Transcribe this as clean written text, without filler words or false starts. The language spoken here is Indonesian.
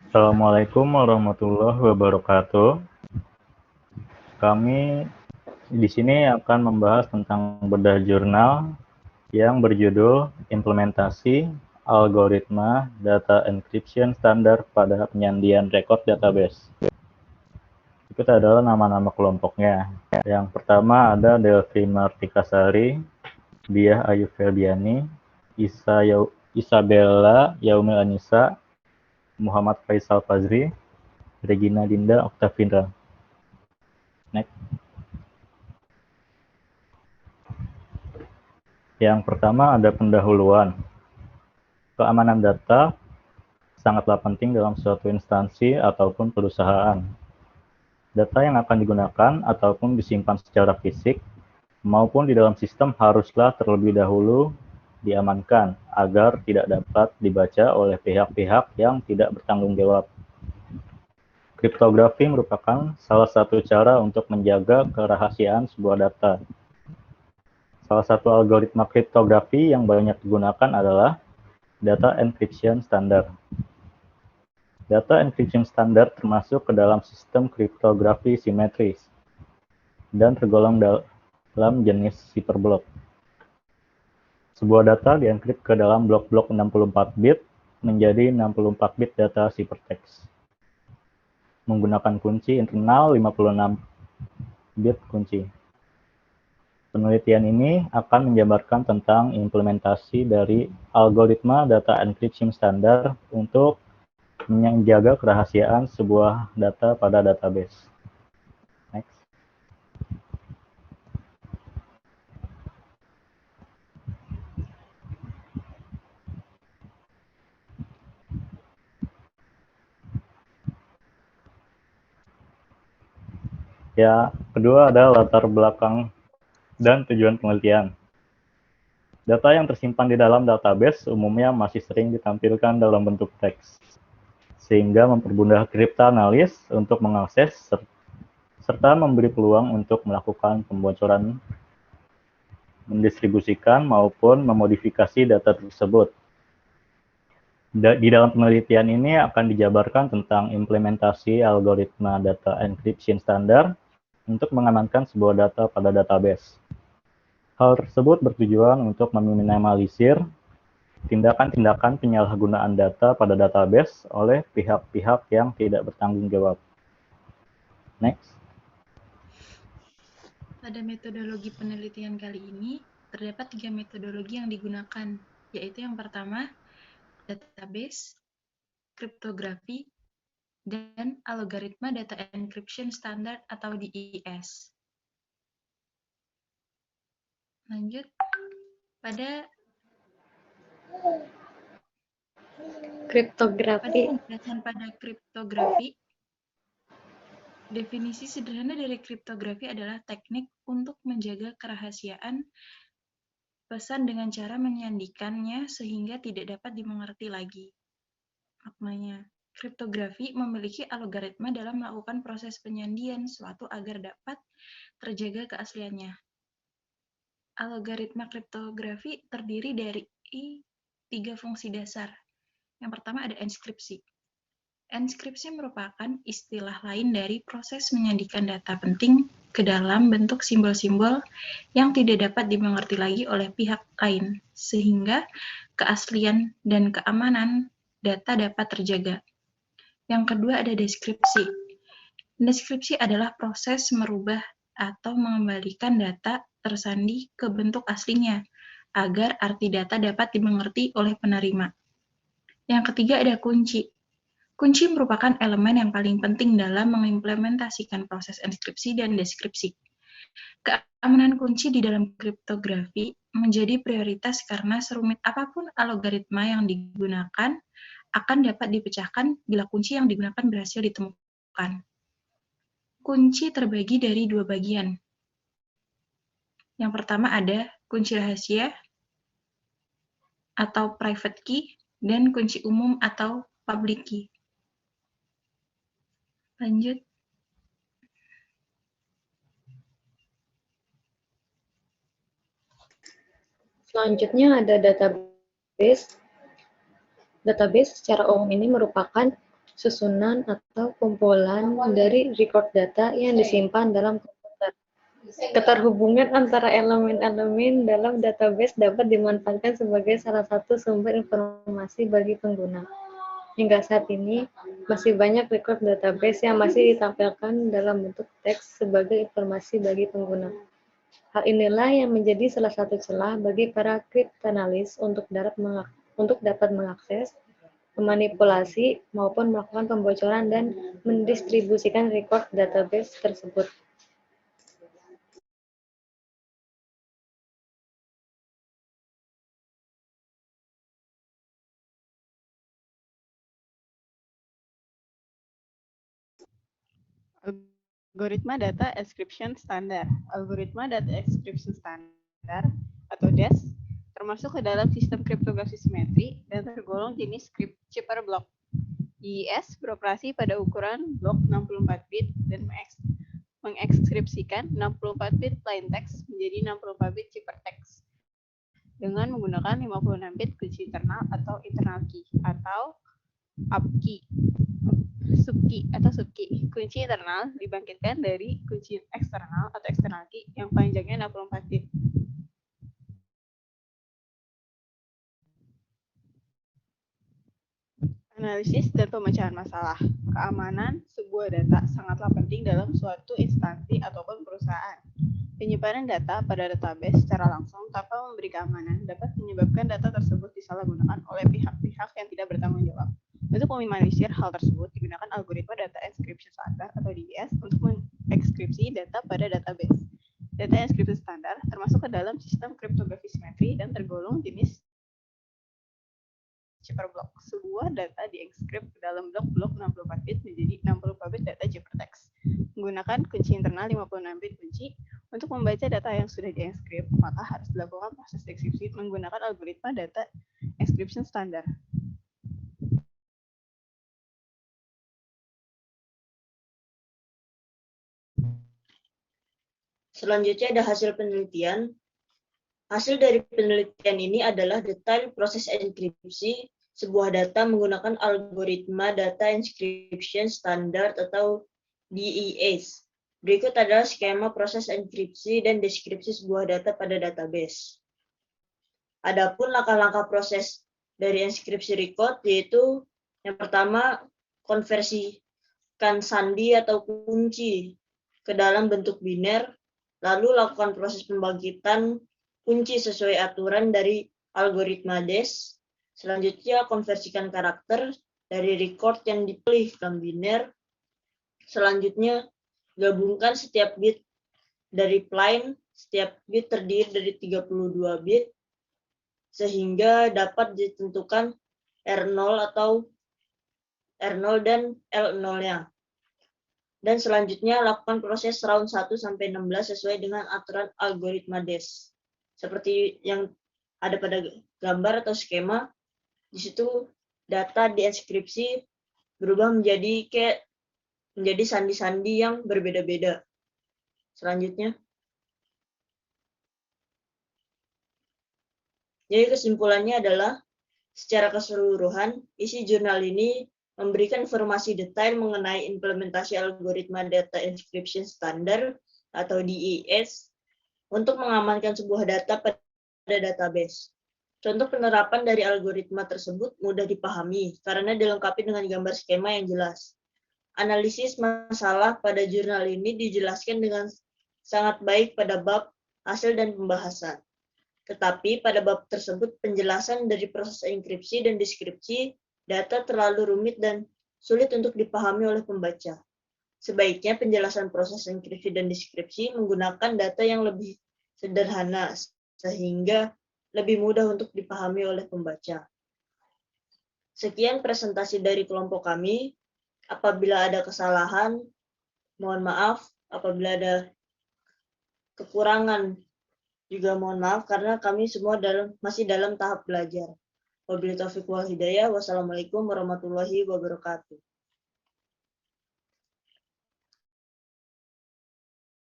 Assalamualaikum warahmatullahi wabarakatuh. Kami di sini akan membahas tentang bedah jurnal yang berjudul Implementasi Algoritma Data Encryption Standar pada Penyandian Rekod Database. Itu adalah nama-nama kelompoknya. Yang pertama ada Delvi Martikasari, Diah Ayu Febiani, Isabella Yaumil Anissa, Muhammad Faisal Fazri, Regina Dinda Oktavindra. Next. Yang pertama ada pendahuluan. Keamanan data sangatlah penting dalam suatu instansi ataupun perusahaan. Data yang akan digunakan ataupun disimpan secara fisik maupun di dalam sistem haruslah terlebih dahulu diamankan agar tidak dapat dibaca oleh pihak-pihak yang tidak bertanggung jawab. Kriptografi merupakan salah satu cara untuk menjaga kerahasiaan sebuah data. Salah satu algoritma kriptografi yang banyak digunakan adalah Data Encryption Standard. Data Encryption Standard termasuk ke dalam sistem kriptografi simetris dan tergolong dalam jenis cipherblock. Sebuah data dienkrip ke dalam blok-blok 64 bit menjadi 64 bit data ciphertext menggunakan kunci internal 56 bit kunci. Penelitian ini akan menjabarkan tentang implementasi dari algoritma data encryption standar untuk menjaga kerahasiaan sebuah data pada database. Next. Ya, kedua ada latar belakang dan tujuan penelitian. Data yang tersimpan di dalam database umumnya masih sering ditampilkan dalam bentuk teks, sehingga mempermudah kriptanalis untuk mengakses serta memberi peluang untuk melakukan pembocoran, mendistribusikan maupun memodifikasi data tersebut. Di dalam penelitian ini akan dijabarkan tentang implementasi algoritma data encryption standar untuk mengamankan sebuah data pada database. Hal tersebut bertujuan untuk meminimalisir tindakan-tindakan penyalahgunaan data pada database oleh pihak-pihak yang tidak bertanggung jawab. Next. Pada metodologi penelitian kali ini, terdapat 3 metodologi yang digunakan, yaitu yang pertama, database, kriptografi, dan algoritma data encryption standard atau DES. Lanjut, pada penjelasan pada kriptografi, definisi sederhana dari kriptografi adalah teknik untuk menjaga kerahasiaan pesan dengan cara menyandikannya sehingga tidak dapat dimengerti lagi. Maknanya, kriptografi memiliki algoritma dalam melakukan proses penyandian suatu agar dapat terjaga keasliannya. Algoritma kriptografi terdiri dari 3 fungsi dasar. Yang pertama ada enskripsi. Enskripsi merupakan istilah lain dari proses menyandikan data penting ke dalam bentuk simbol-simbol yang tidak dapat dimengerti lagi oleh pihak lain, sehingga keaslian dan keamanan data dapat terjaga. Yang kedua ada deskripsi. Deskripsi adalah proses merubah atau mengembalikan data tersandi ke bentuk aslinya, agar arti data dapat dimengerti oleh penerima. Yang ketiga ada kunci. Kunci merupakan elemen yang paling penting dalam mengimplementasikan proses enskripsi dan deskripsi. Keamanan kunci di dalam kriptografi menjadi prioritas karena serumit apapun algoritma yang digunakan akan dapat dipecahkan bila kunci yang digunakan berhasil ditemukan. Kunci terbagi dari 2 bagian. Yang pertama ada kunci rahasia atau private key dan kunci umum atau public key. Lanjut. Selanjutnya ada database. Database secara umum ini merupakan susunan atau kumpulan dari record data yang disimpan dalam komputer. Keterhubungan antara elemen-elemen dalam database dapat dimanfaatkan sebagai salah satu sumber informasi bagi pengguna. Hingga saat ini, masih banyak record database yang masih ditampilkan dalam bentuk teks sebagai informasi bagi pengguna. Hal inilah yang menjadi salah satu celah bagi para kriptanalis untuk dapat mengakses, memanipulasi, maupun melakukan pembocoran dan mendistribusikan record database tersebut. Algoritma Data Encryption Standard. Algoritma Data Encryption Standard atau DES termasuk ke dalam sistem kriptografi simetri dan tergolong jenis chipper block. IIS beroperasi pada ukuran blok 64 bit dan mengekskripsikan 64 bit plain text menjadi 64 bit ciphertext dengan menggunakan 56 bit kunci internal atau internal key atau subkey. Kunci internal dibangkitkan dari kunci eksternal atau external key yang panjangnya 64 bit. Analisis dan pemecahan masalah. Keamanan sebuah data sangatlah penting dalam suatu instansi ataupun perusahaan. Penyimpanan data pada database secara langsung tanpa memberi keamanan dapat menyebabkan data tersebut disalahgunakan oleh pihak-pihak yang tidak bertanggung jawab. Untuk meminimalisir hal tersebut, digunakan algoritma data encryption standard atau DES untuk mengekskripsi data pada database. Data encryption standar termasuk ke dalam sistem kriptografi simetri dan tergolong jenis chipper block. Sebuah data dienkrip ke dalam blok 64 bit menjadi 64 bit data ciphertext. Menggunakan kunci internal 56 bit kunci untuk membaca data yang sudah dienkrip, maka harus dilakukan proses dekripsi menggunakan algoritma data encryption standard. Selanjutnya ada hasil penelitian. Hasil dari penelitian ini adalah detail proses enkripsi sebuah data menggunakan algoritma data encryption standard atau DES. Berikut adalah skema proses enkripsi dan deskripsi sebuah data pada database. Adapun langkah-langkah proses dari enkripsi record yaitu yang pertama, konversikan sandi atau kunci ke dalam bentuk biner, lalu lakukan proses pembangkitan kunci sesuai aturan dari algoritma DES. Selanjutnya, konversikan karakter dari record yang dipilih ke biner. Selanjutnya, gabungkan setiap bit dari plain. Setiap bit terdiri dari 32 bit, sehingga dapat ditentukan R0 atau R0 dan L0-nya. Dan selanjutnya, lakukan proses round 1 sampai 16 sesuai dengan aturan algoritma DES. Seperti yang ada pada gambar atau skema, di situ data dienkripsi berubah menjadi sandi-sandi yang berbeda-beda. Selanjutnya, jadi kesimpulannya adalah secara keseluruhan isi jurnal ini memberikan informasi detail mengenai implementasi algoritma data encryption standard atau DES untuk mengamankan sebuah data pada database. Contoh penerapan dari algoritma tersebut mudah dipahami karena dilengkapi dengan gambar skema yang jelas. Analisis masalah pada jurnal ini dijelaskan dengan sangat baik pada bab hasil dan pembahasan. Tetapi pada bab tersebut penjelasan dari proses enkripsi dan deskripsi data terlalu rumit dan sulit untuk dipahami oleh pembaca. Sebaiknya penjelasan proses enkripsi dan deskripsi menggunakan data yang lebih sederhana sehingga lebih mudah untuk dipahami oleh pembaca. Sekian presentasi dari kelompok kami. Apabila ada kesalahan, mohon maaf. Apabila ada kekurangan, juga mohon maaf karena kami semua masih dalam tahap belajar. Wabillahi taufiq wal hidayah. Wassalamualaikum warahmatullahi wabarakatuh.